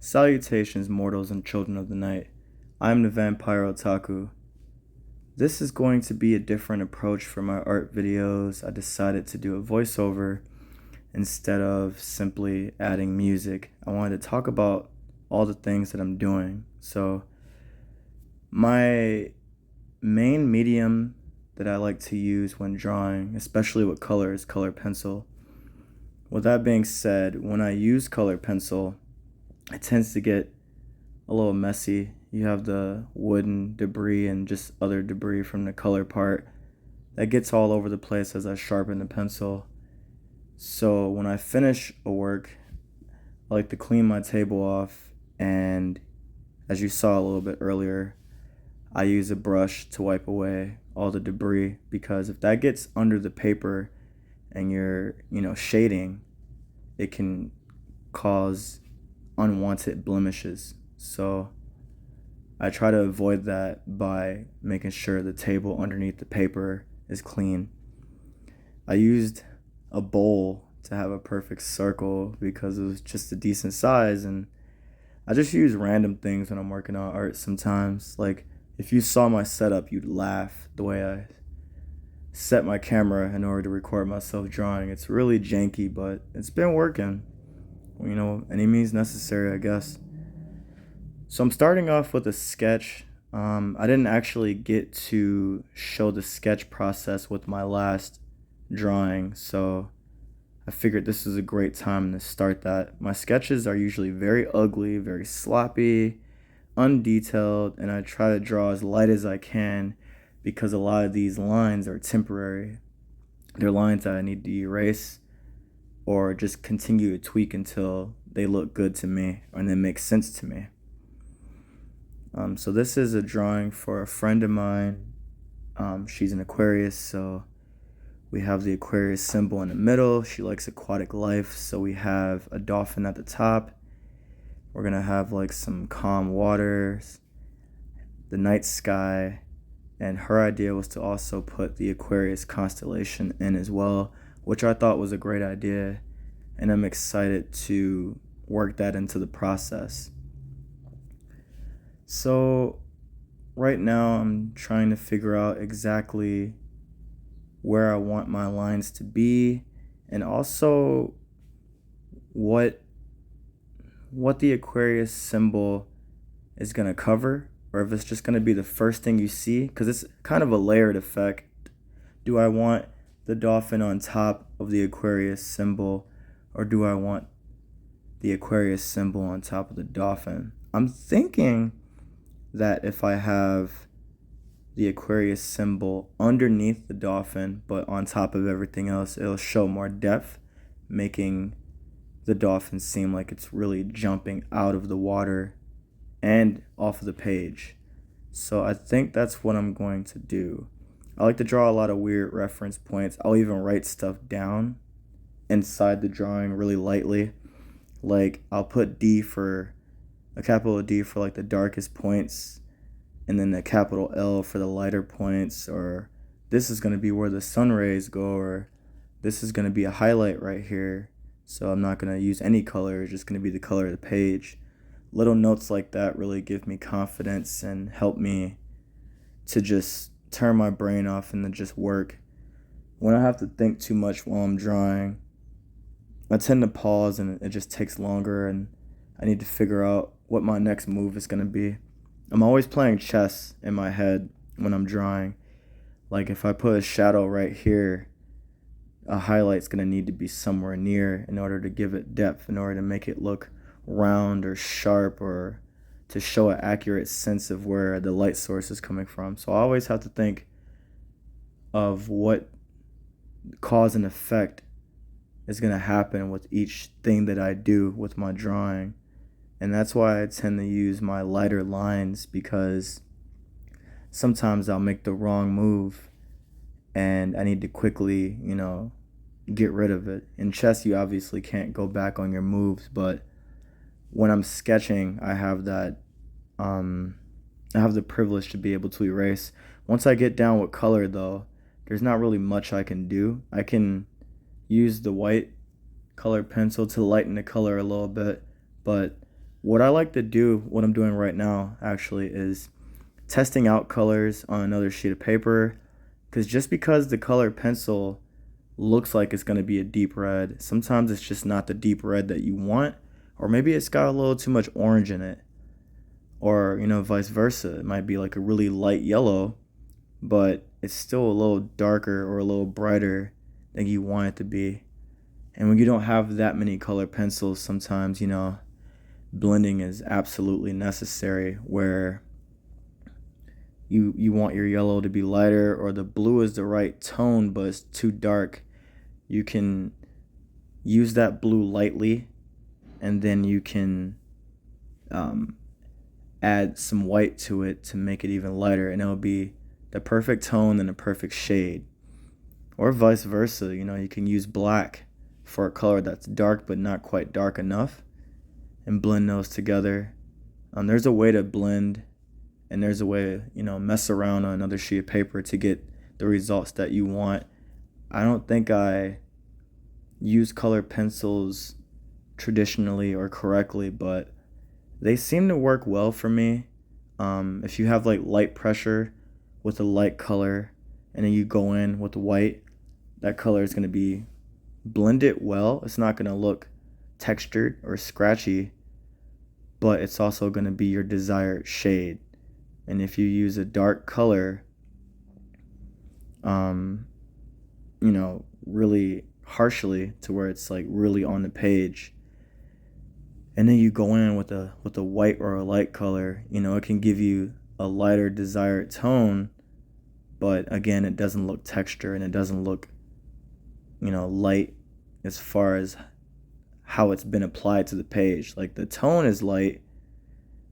Salutations, mortals and children of the night. I am the Vampire Otaku. This is going to be a different approach for my art videos. I decided to do a voiceover instead of simply adding music. I wanted to talk about all the things that I'm doing. So, my main medium that I like to use when drawing, especially with color, is color pencil. With that being said, when I use color pencil, it tends to get a little messy. You have the wooden debris and just other debris from the color part that gets all over the place as I sharpen the pencil. So when I finish a work, I like to clean my table off, and as you saw a little bit earlier, I use a brush to wipe away all the debris, because if that gets under the paper and you're, shading, it can cause unwanted blemishes. So I try to avoid that by making sure the table underneath the paper is clean. I used a bowl to have a perfect circle because it was just a decent size, and I just use random things when I'm working on art sometimes. Like, if you saw my setup, you'd laugh the way I set my camera in order to record myself drawing. It's really janky, but it's been working. Any means necessary, I guess. So I'm starting off with a sketch. I didn't actually get to show the sketch process with my last drawing, so I figured this is a great time to start that. My sketches are usually very ugly, very sloppy, undetailed, and I try to draw as light as I can because a lot of these lines are temporary. They're lines that I need to erase or just continue to tweak until they look good to me and they make sense to me. So this is a drawing for a friend of mine. She's an Aquarius, so we have the Aquarius symbol in the middle. She likes aquatic life, so we have a dolphin at the top. We're gonna have like some calm waters, the night sky, and her idea was to also put the Aquarius constellation in as well, which I thought was a great idea, and I'm excited to work that into the process. So right now I'm trying to figure out exactly where I want my lines to be, and also what the Aquarius symbol is going to cover, or if it's just going to be the first thing you see, because it's kind of a layered effect. Do I want the dolphin on top of the Aquarius symbol, or do I want the Aquarius symbol on top of the dolphin? I'm thinking that if I have the Aquarius symbol underneath the dolphin but on top of everything else, it'll show more depth, making the dolphin seem like it's really jumping out of the water and off of the page. So I think that's what I'm going to do. I like to draw a lot of weird reference points. I'll even write stuff down inside the drawing really lightly. Like, I'll put D for a capital D for like the darkest points, and then a capital L for the lighter points, or this is going to be where the sun rays go, or this is going to be a highlight right here. So I'm not going to use any color, it's just going to be the color of the page. Little notes like that really give me confidence and help me to just turn my brain off and to just work. When I have to think too much while I'm drawing, I tend to pause and it just takes longer, and I need to figure out what my next move is going to be. I'm always playing chess in my head when I'm drawing. Like, if I put a shadow right here, a highlight's going to need to be somewhere near in order to give it depth, in order to make it look round or sharp, or to show an accurate sense of where the light source is coming from. So I always have to think of what cause and effect is going to happen with each thing that I do with my drawing. And that's why I tend to use my lighter lines, because sometimes I'll make the wrong move and I need to quickly, get rid of it. In chess, you obviously can't go back on your moves, but when I'm sketching, I have that, I have the privilege to be able to erase. Once I get down with color, though, there's not really much I can do. I can use the white color pencil to lighten the color a little bit, but what I like to do, what I'm doing right now actually, is testing out colors on another sheet of paper. Because just because the color pencil looks like it's going to be a deep red, sometimes it's just not the deep red that you want. Or maybe it's got a little too much orange in it. Or, vice versa. It might be like a really light yellow, but it's still a little darker or a little brighter than you want it to be. And when you don't have that many color pencils, sometimes, blending is absolutely necessary where you want your yellow to be lighter or the blue is the right tone but it's too dark. You can use that blue lightly and then you can um, add some white to it to make it even lighter, and it'll be the perfect tone and the perfect shade. Or vice versa, you can use black for a color that's dark but not quite dark enough and blend those together. There's a way to blend and there's a way to, mess around on another sheet of paper to get the results that you want. I don't think I use color pencils traditionally or correctly, but they seem to work well for me. If you have like light pressure with a light color and then you go in with white, that color is going to be blended well. It's not going to look textured or scratchy, but it's also going to be your desired shade. And if you use a dark color, really harshly to where it's like really on the page, and then you go in with a white or a light color, it can give you a lighter desired tone, but again, it doesn't look texture and it doesn't look, light as far as how it's been applied to the page. Like the tone is light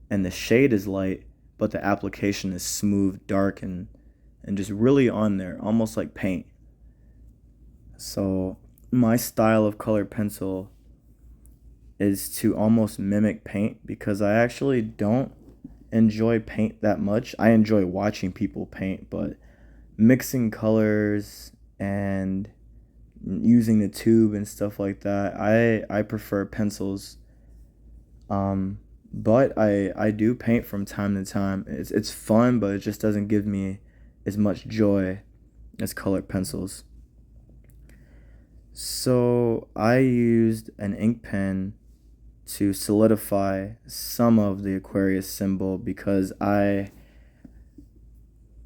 and the shade is light, but the application is smooth, dark, and just really on there, almost like paint. So my style of color pencil is to almost mimic paint because I actually don't enjoy paint that much. I enjoy watching people paint, but mixing colors and using the tube and stuff like that, I prefer pencils. But I do paint from time to time. It's fun, but it just doesn't give me as much joy as colored pencils. So I used an ink pen to solidify some of the Aquarius symbol because I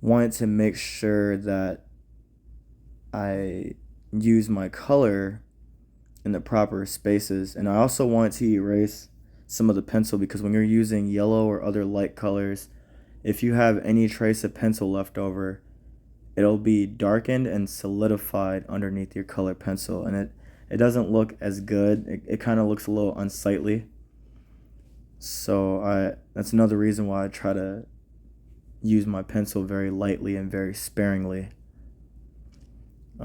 wanted to make sure that I use my color in the proper spaces. And I also wanted to erase some of the pencil because when you're using yellow or other light colors, if you have any trace of pencil left over, it'll be darkened and solidified underneath your color pencil, and it doesn't look as good. It kind of looks a little unsightly. So that's another reason why I try to use my pencil very lightly and very sparingly.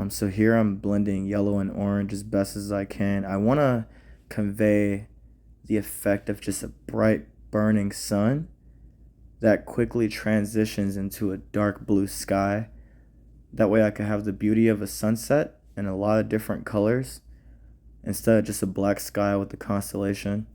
So here I'm blending yellow and orange as best as I can. I want to convey the effect of just a bright burning sun that quickly transitions into a dark blue sky. That way I could have the beauty of a sunset in a lot of different colors instead of just a black sky with the constellation.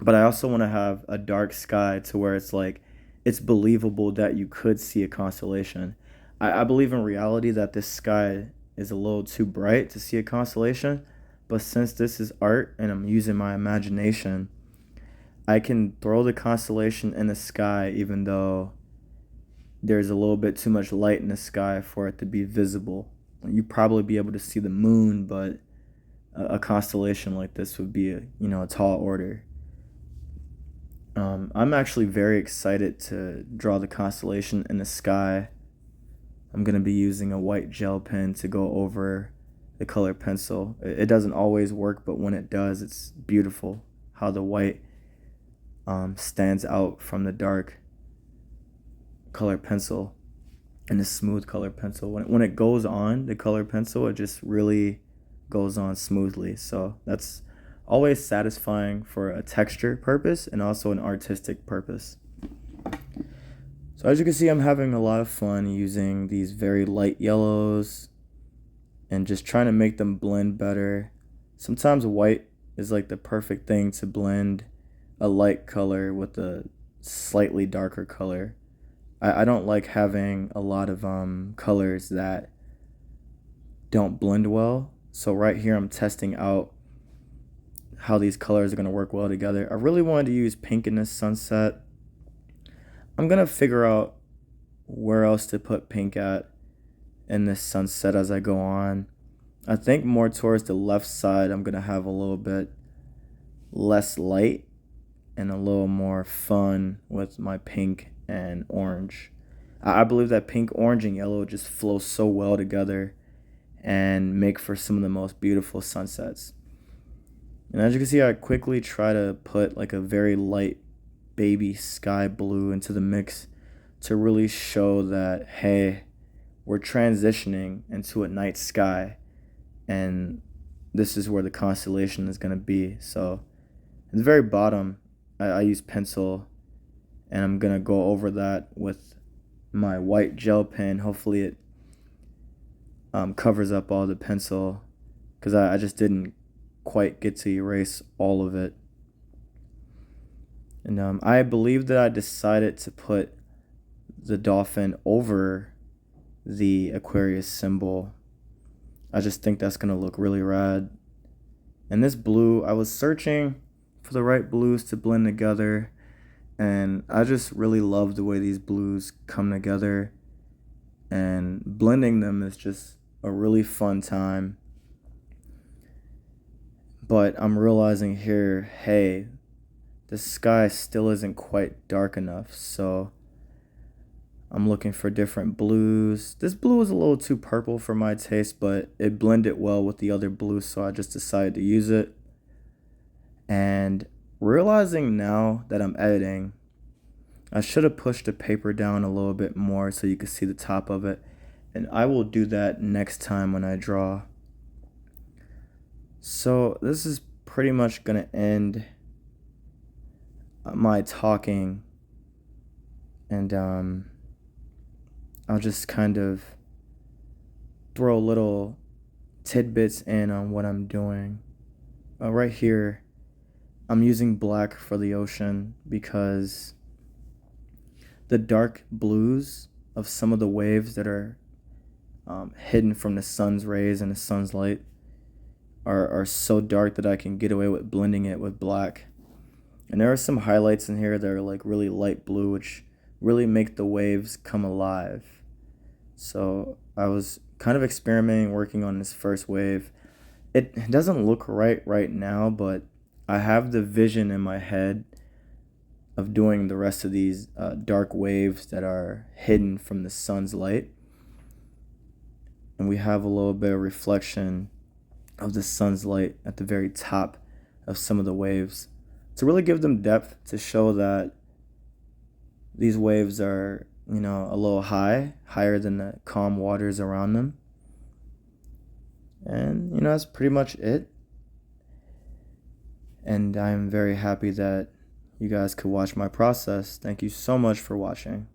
But I also want to have a dark sky to where it's like it's believable that you could see a constellation. I believe in reality that this sky is a little too bright to see a constellation, but since this is art and I'm using my imagination, I can throw the constellation in the sky even though there's a little bit too much light in the sky for it to be visible. You'd probably be able to see the moon, but a constellation like this would be a tall order. I'm actually very excited to draw the constellation in the sky. I'm going to be using a white gel pen to go over the color pencil. It doesn't always work, but when it does, it's beautiful how the white stands out from the dark color pencil and the smooth color pencil. When it goes on the color pencil, it just really goes on smoothly. So that's always satisfying for a texture purpose and also an artistic purpose. So as you can see, I'm having a lot of fun using these very light yellows and just trying to make them blend better. Sometimes white is like the perfect thing to blend a light color with a slightly darker color. I don't like having a lot of colors that don't blend well. So right here I'm testing out how these colors are going to work well together. I really wanted to use pink in this sunset. I'm going to figure out where else to put pink at in this sunset as I go on. I think more towards the left side I'm going to have a little bit less light and a little more fun with my pink and orange. I believe that pink, orange, and yellow just flow so well together and make for some of the most beautiful sunsets. And as you can see, I quickly try to put like a very light baby sky blue into the mix to really show that, hey, we're transitioning into a night sky and this is where the constellation is going to be. So at the very bottom, I use pencil and I'm going to go over that with my white gel pen. Hopefully it covers up all the pencil because I just didn't quite get to erase all of it. And I believe that I decided to put the dolphin over the Aquarius symbol. I just think that's going to look really rad. And this blue, I was searching for the right blues to blend together, and I just really love the way these blues come together, and blending them is just a really fun time. But I'm realizing here, hey, the sky still isn't quite dark enough, so I'm looking for different blues. This blue is a little too purple for my taste, but it blended well with the other blues, so I just decided to use it. And realizing now that I'm editing, I should have pushed the paper down a little bit more so you could see the top of it. And I will do that next time when I draw. So this is pretty much going to end my talking. And I'll just kind of throw little tidbits in on what I'm doing. Right here, I'm using black for the ocean because the dark blues of some of the waves that are hidden from the sun's rays and the sun's light are so dark that I can get away with blending it with black. And there are some highlights in here that are like really light blue, which really make the waves come alive. So I was kind of experimenting, working on this first wave. It doesn't look right now, but I have the vision in my head of doing the rest of these dark waves that are hidden from the sun's light. And we have a little bit of reflection of the sun's light at the very top of some of the waves to really give them depth, to show that these waves are, a little higher than the calm waters around them. And, that's pretty much it. And I'm very happy that you guys could watch my process. Thank you so much for watching.